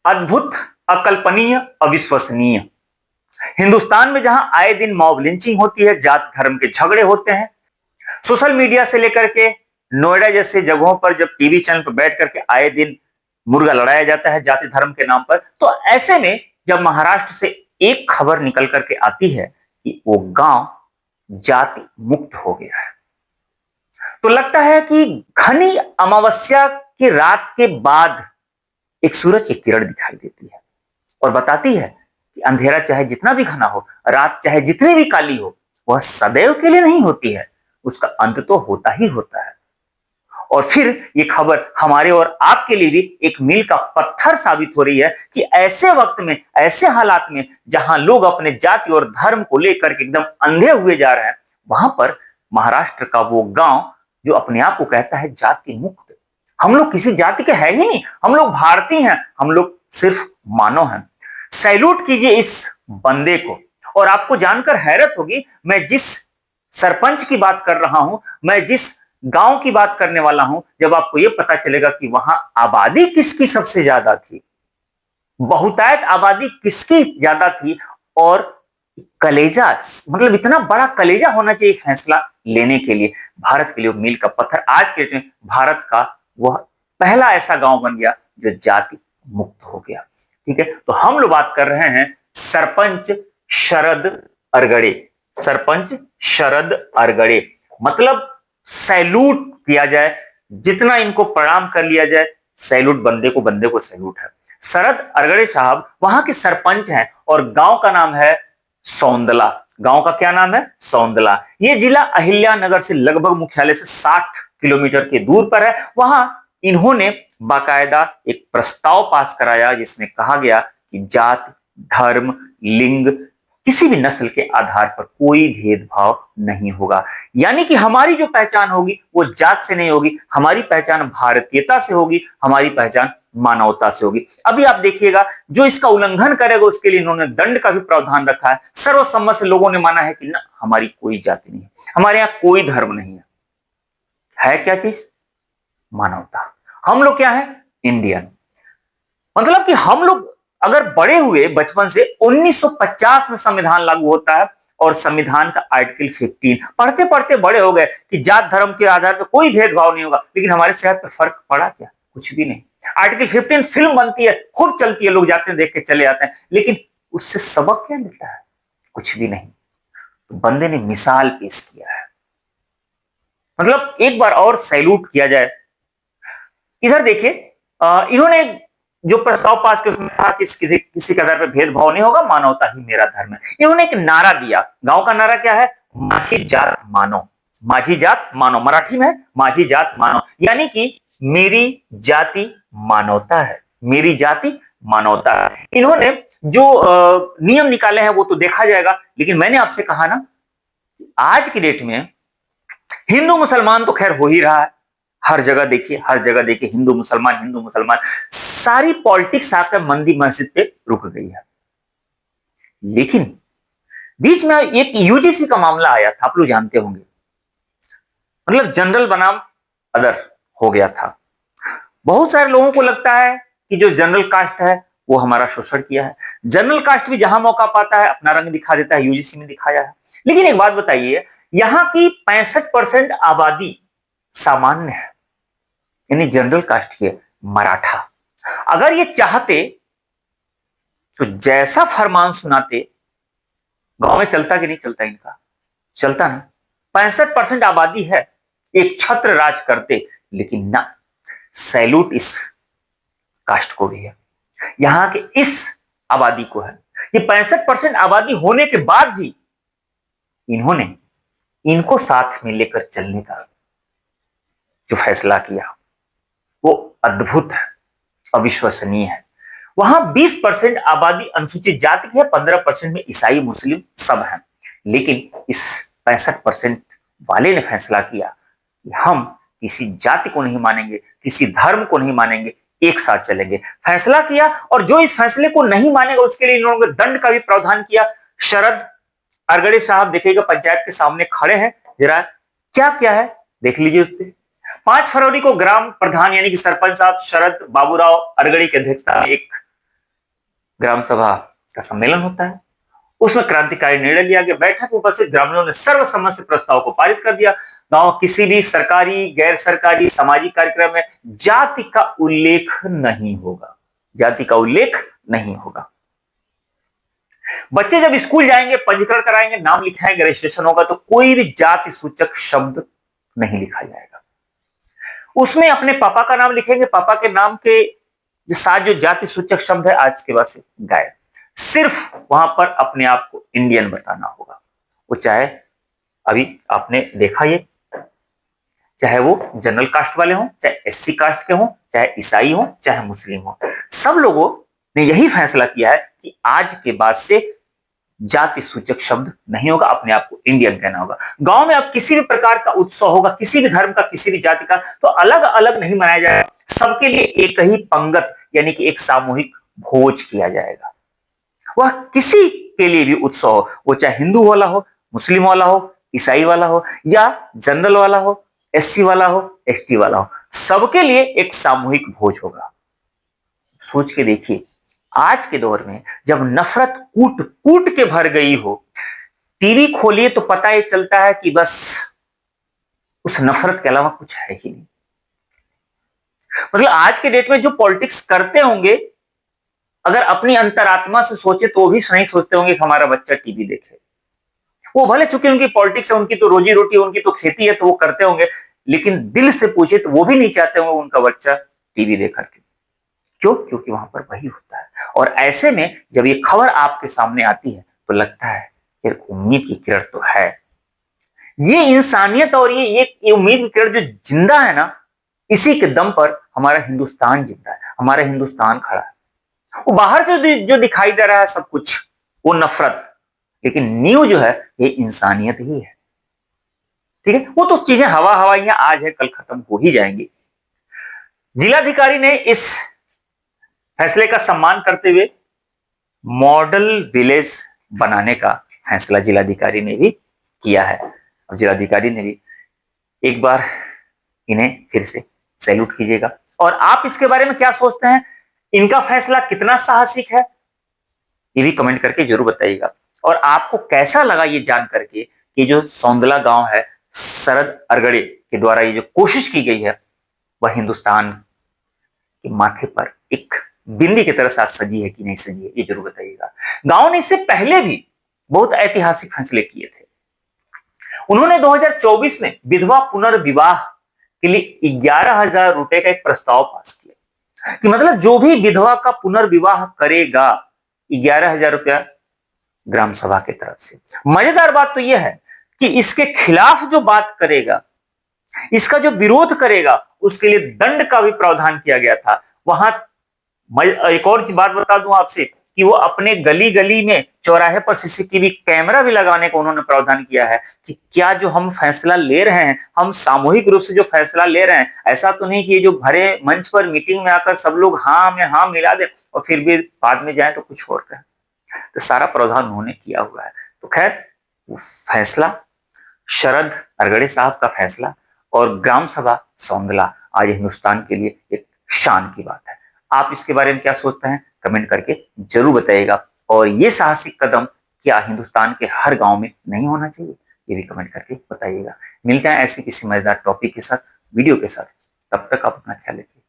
अद्भुत, अकल्पनीय, अविश्वसनीय। हिंदुस्तान में जहां आए दिन मॉब लिंचिंग होती है, जात धर्म के झगड़े होते हैं, सोशल मीडिया से लेकर के नोएडा जैसे जगहों पर जब टीवी चैनल पर बैठ करके आए दिन मुर्गा लड़ाया जाता है जाति धर्म के नाम पर, तो ऐसे में जब महाराष्ट्र से एक खबर निकल करके आती है कि वो गांव जाति मुक्त हो गया है, तो लगता है कि घनी अमावस्या की रात के बाद एक सूरज की किरण दिखाई देती है और बताती है कि अंधेरा चाहे जितना भी घना हो, रात चाहे जितनी भी काली हो, वह सदैव के लिए नहीं होती है, उसका अंत तो होता ही होता है। और फिर ये खबर हमारे और आपके लिए भी एक मील का पत्थर साबित हो रही है कि ऐसे वक्त में, ऐसे हालात में जहां लोग अपने जाति और धर्म को लेकर के एकदम अंधे हुए जा रहे हैं, वहां पर महाराष्ट्र का वो गांव जो अपने आप को कहता है जाति मुक्त, हम लोग किसी जाति के हैं ही नहीं, हम लोग भारतीय हैं, हम लोग सिर्फ मानव हैं। सैल्यूट कीजिए इस बंदे को। और आपको जानकर हैरत होगी, मैं जिस सरपंच की बात कर रहा हूं, मैं जिस गांव की बात करने वाला हूं, जब आपको यह पता चलेगा कि वहां आबादी किसकी सबसे ज्यादा थी, बहुतायत आबादी किसकी ज्यादा थी, और कलेजा, मतलब इतना बड़ा कलेजा होना चाहिए फैसला लेने के लिए, भारत के लिए मील का पत्थर। आज के डेट में भारत का वह पहला ऐसा गांव बन गया जो जाति मुक्त हो गया। ठीक है, तो हम लोग बात कर रहे हैं सरपंच शरद अरगड़े। सरपंच शरद अरगड़े, मतलब सैल्यूट किया जाए, जितना इनको प्रणाम कर लिया जाए, सैल्यूट, बंदे को सैल्यूट है। शरद अरगड़े साहब वहां के सरपंच हैं और गांव का नाम है सौंदला। गांव का क्या नाम है? सौंदला। ये जिला अहिल्यानगर से लगभग मुख्यालय से 60 किलोमीटर के दूर पर है। वहां इन्होंने बाकायदा एक प्रस्ताव पास कराया जिसमें कहा गया कि जात, धर्म, लिंग, किसी भी नस्ल के आधार पर कोई भेदभाव नहीं होगा। यानी कि हमारी जो पहचान होगी वो जात से नहीं होगी, हमारी पहचान भारतीयता से होगी, हमारी पहचान मानवता से होगी। अभी आप देखिएगा, जो इसका उल्लंघन करेगा उसके लिए इन्होंने दंड का भी प्रावधान रखा है। सर्वसम्मत से लोगों ने माना है कि ना, हमारी कोई जाति नहीं है, हमारे यहां कोई धर्म नहीं है क्या चीज? मानवता। हम लोग क्या है? इंडियन। मतलब कि हम लोग अगर बड़े हुए बचपन से, 1950 में संविधान लागू होता है और संविधान का आर्टिकल 15 पढ़ते पढ़ते बड़े हो गए कि जात धर्म के आधार पर कोई भेदभाव नहीं होगा, लेकिन हमारे सेहत पर फर्क पड़ा क्या? कुछ भी नहीं। आर्टिकल 15 फिल्म बनती है, खूब चलती है, लोग जाते हैं देख के चले आते हैं, लेकिन उससे सबक क्या मिलता है? कुछ भी नहीं। तो बंदे ने मिसाल पेश किया है। मतलब एक बार और सैल्यूट किया जाए। इधर देखिए, इन्होंने जो प्रस्ताव पास किया उसमें कहा कि किसी के आधार पर भेदभाव नहीं होगा, मानवता ही मेरा धर्म है। इन्होंने एक नारा दिया। गांव का नारा क्या है? माझी जात मानो। माझी जात मानो, मराठी में माझी जात मानो, यानी कि मेरी जाति मानवता है, मेरी जाति मानवता है। इन्होंने जो नियम निकाले हैं वो तो देखा जाएगा, लेकिन मैंने आपसे कहा ना, आज की डेट में हिंदू मुसलमान तो खैर हो ही रहा है। हर जगह देखिए, हर जगह देखिए, हिंदू मुसलमान, हिंदू मुसलमान, सारी पॉलिटिक्स आकर मंदिर मस्जिद पे रुक गई है। लेकिन बीच में एक यूजीसी का मामला आया था, आप लोग जानते होंगे, मतलब जनरल बनाम अदर हो गया था। बहुत सारे लोगों को लगता है कि जो जनरल कास्ट है वो हमारा शोषण किया है। जनरल कास्ट भी जहां मौका पाता है अपना रंग दिखा देता है, यूजीसी में दिखाया है। लेकिन एक बात बताइए, यहां की 65% आबादी सामान्य है, यानी जनरल कास्ट की, मराठा। अगर ये चाहते तो जैसा फरमान सुनाते, गांव में चलता कि नहीं चलता? इनका चलता ना। 65% आबादी है, एक छत्र राज करते, लेकिन ना, सैल्यूट इस कास्ट को भी है, यहां के इस आबादी को है। ये 65% आबादी होने के बाद भी इन्होंने इनको साथ में लेकर चलने का जो फैसला किया वो अद्भुत है, अविश्वसनीय है। वहां 20% आबादी अनुसूचित जाति की है, 15% में ईसाई मुस्लिम सब हैं, लेकिन इस 65% वाले ने फैसला किया कि हम किसी जाति को नहीं मानेंगे, किसी धर्म को नहीं मानेंगे, एक साथ चलेंगे। फैसला किया, और जो इस फैसले को नहीं मानेगा उसके लिए इन्होंने दंड का भी प्रावधान किया। शरद अरगड़े साहब देखिएगा पंचायत के सामने खड़े हैं, जरा क्या क्या है देख लीजिए उस पर। 5 फरवरी को ग्राम प्रधान यानी कि सरपंच साहब शरद बाबूराव अरगड़ी की अध्यक्षता में एक ग्राम सभा का सम्मेलन होता है। उसमें क्रांतिकारी निर्णय लिया गया। बैठक में उपस्थित ग्रामीणों ने सर्वसम्मति से प्रस्ताव को पारित कर दिया। गांव किसी भी सरकारी, गैर सरकारी, सामाजिक कार्यक्रम में जाति का उल्लेख नहीं होगा। जाति का उल्लेख नहीं होगा। बच्चे जब स्कूल जाएंगे, पंजीकरण कराएंगे, नाम लिखाएंगे, रजिस्ट्रेशन होगा, तो कोई भी जाति सूचक शब्द नहीं लिखा जाएगा। उसमें अपने पापा का नाम लिखेंगे, पापा के नाम के साथ जो जाति सूचक शब्द है आज के बाद से गायब। सिर्फ वहां पर अपने आप को इंडियन बताना होगा। वो चाहे अभी आपने देखा, ये चाहे वो जनरल कास्ट वाले हों, चाहे एससी कास्ट के हों, चाहे ईसाई हों, चाहे मुस्लिम हों, सब लोगों ने यही फैसला किया है कि आज के बाद से जाति सूचक शब्द नहीं होगा, अपने आप को इंडियन कहना होगा। गांव में अब किसी भी प्रकार का उत्सव होगा, किसी भी धर्म का, किसी भी जाति का, तो अलग अलग नहीं मनाया जाएगा। सबके लिए एक ही पंगत यानी कि एक सामूहिक भोज किया जाएगा। वह किसी के लिए भी उत्सव हो, वो चाहे हिंदू वाला हो, मुस्लिम वाला हो, ईसाई वाला हो, या जनरल वाला हो, एससी वाला हो, एसटी वाला हो, सबके लिए एक सामूहिक भोज होगा। सोच के देखिए, आज के दौर में जब नफरत कूट कूट के भर गई हो, टीवी खोलिए तो पता ही चलता है कि बस उस नफरत के अलावा कुछ है ही नहीं। मतलब आज के डेट में जो पॉलिटिक्स करते होंगे, अगर अपनी अंतरात्मा से सोचे तो वो भी नहीं सोचते होंगे कि हमारा बच्चा टीवी देखे। वो भले चूंकि उनकी पॉलिटिक्स है, उनकी तो रोजी रोटी, उनकी तो खेती है, तो वो करते होंगे, लेकिन दिल से पूछे तो वो भी नहीं चाहते होंगे उनका बच्चा टीवी देख करके। क्यों? क्योंकि वहां पर वही होता है। और ऐसे में जब ये खबर आपके सामने आती है तो लगता है कि उम्मीद की किरण तो है। ये इंसानियत और ये उम्मीद की किरण जो जिंदा है ना, इसी के दम पर हमारा हिंदुस्तान जिंदा है, हमारा हिंदुस्तान खड़ा है। वो बाहर से जो दिखाई दे रहा है सब कुछ, वो नफरत, लेकिन नींव जो है ये इंसानियत ही है। ठीक है, वो तो चीजें हवा हवाइयां आज है, कल खत्म हो ही जाएंगी। जिलाधिकारी ने इस फैसले का सम्मान करते हुए मॉडल विलेज बनाने का फैसला जिलाधिकारी ने भी किया है। अब जिलाधिकारी ने भी एक बार इन्हें फिर से सैल्यूट कीजिएगा। और आप इसके बारे में क्या सोचते हैं? इनका फैसला कितना साहसिक है, ये भी कमेंट करके जरूर बताइएगा। और आपको कैसा लगा ये जान करके कि जो सौंदला गांव है, शरद अरगड़े के द्वारा ये जो कोशिश की गई है, वह हिंदुस्तान के माथे पर एक बिंदी की तरह साथ सजी है कि नहीं सजी है, ये जरूर बताइएगा। गांव ने इससे पहले भी बहुत ऐतिहासिक फैसले किए थे। उन्होंने 2024 में विधवा पुनर्विवाह के लिए 11,000 रुपए का एक प्रस्ताव पास किया कि मतलब जो भी विधवा का पुनर्विवाह करेगा, 11,000 रुपया ग्राम सभा की तरफ से। मजेदार बात तो यह है कि इसके खिलाफ जो बात करेगा, इसका जो विरोध करेगा, उसके लिए दंड का भी प्रावधान किया गया था। वहां एक और बात बता दूं आपसे कि वो अपने गली गली में, चौराहे पर सीसीटीवी कैमरा भी लगाने का उन्होंने प्रावधान किया है कि क्या जो हम फैसला ले रहे हैं, हम सामूहिक रूप से जो फैसला ले रहे हैं, ऐसा तो नहीं कि ये जो भरे मंच पर मीटिंग में आकर सब लोग हाँ में हाँ मिला दे और फिर भी बाद में जाए तो कुछ और कहें। तो सारा प्रावधान उन्होंने किया हुआ है। तो खैर, वो फैसला, शरद अरगड़े साहब का फैसला और ग्राम सभा सौंदला आज हिंदुस्तान के लिए एक शान की बात है। आप इसके बारे में क्या सोचते हैं? कमेंट करके जरूर बताइएगा। और ये साहसिक कदम क्या हिंदुस्तान के हर गांव में नहीं होना चाहिए? ये भी कमेंट करके बताइएगा। मिलते हैं ऐसी किसी मजेदार टॉपिक के साथ, वीडियो के साथ। तब तक आप अपना ख्याल रखिए।